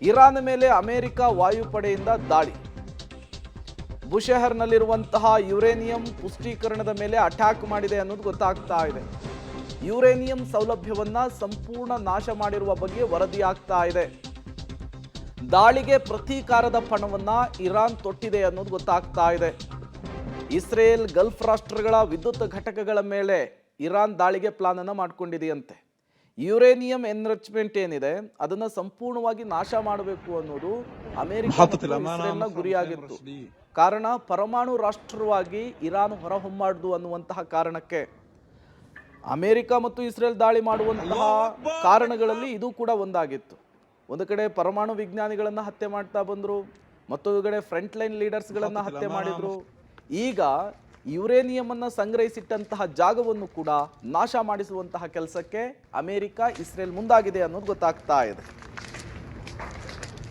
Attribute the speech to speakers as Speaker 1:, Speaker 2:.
Speaker 1: Iran ಮೇಲೆ America ವಾಯುಪಡೆಯಿಂದ ದಾಳಿ. ಬುಷೆಹರ್ನಲ್ಲಿರುವಂತಹ uranium ಪುಷ್ಟೀಕರಣದ ಮೇಲೆ ಅಟ್ಯಾಕ್ ಮಾಡಿದೆ ಅನ್ನೋದು ಗೊತ್ತಾಗ್ತಾ ಇದೆ. ಯುರೇನಿಯಂ ಸೌಲಭ್ಯವನ್ನ ಸಂಪೂರ್ಣ ನಾಶ ಮಾಡಿರುವ ಬಗ್ಗೆ ವರದಿಯಾಗ್ತಾ ಇದೆ. ದಾಳಿಗೆ ಪ್ರತೀಕಾರದ ಪಣವನ್ನ ಇರಾನ್ ತೊಟ್ಟಿದೆ ಅನ್ನೋದು ಗೊತ್ತಾಗ್ತಾ ಇದೆ. ಇಸ್ರೇಲ್, ಗಲ್ಫ್ ರಾಷ್ಟ್ರಗಳ ವಿದ್ಯುತ್ ಘಟಕಗಳ ಮೇಲೆ ಇರಾನ್ ದಾಳಿಗೆ ಪ್ಲಾನ್ ಅನ್ನ ಮಾಡ್ಕೊಂಡಿದೆಯಂತೆ. ಯುರೇನಿಯಂ ಎನ್ರಿಚ್ಮೆಂಟ್ ಏನಿದೆ ಅದನ್ನ ಸಂಪೂರ್ಣವಾಗಿ ನಾಶ ಮಾಡಬೇಕು ಅನ್ನೋದು ಅಮೆರಿಕ ಮತ್ತು ಇಸ್ರೇಲ್ನ ಗುರಿಯಾಗಿತ್ತು. ಕಾರಣ ಪರಮಾಣು ರಾಷ್ಟ್ರವಾಗಿ ಇರಾನ್ ಹೊರಹೊಮ್ಮಡ್ದು ಅನ್ನುವಂತಹ ಕಾರಣಕ್ಕೆ ಅಮೆರಿಕ ಮತ್ತು ಇಸ್ರೇಲ್ ದಾಳಿ ಮಾಡುವಂತಹ ಕಾರಣಗಳಲ್ಲಿ ಇದು ಕೂಡ ಒಂದಾಗಿತ್ತು. ಒಂದು ಕಡೆ ಪರಮಾಣು ವಿಜ್ಞಾನಿಗಳನ್ನ ಹತ್ಯೆ ಮಾಡ್ತಾ ಬಂದ್ರು, ಮತ್ತೊಂದು ಕಡೆ ಫ್ರಂಟ್ ಲೈನ್ ಲೀಡರ್ಸ್ಗಳನ್ನ ಹತ್ಯೆ ಮಾಡಿದ್ರು. ಈಗ ಯುರೇನಿಯಂ ಅನ್ನ ಸಂಗ್ರಹಿಸಿಟ್ಟಂತಹ ಜಾಗವನ್ನು ಕೂಡ ನಾಶ ಮಾಡಿಸುವಂತಹ ಕೆಲಸಕ್ಕೆ ಅಮೆರಿಕ, ಇಸ್ರೇಲ್ ಮುಂದಾಗಿದೆ ಅನ್ನೋದು ಗೊತ್ತಾಗ್ತಾ ಇದೆ.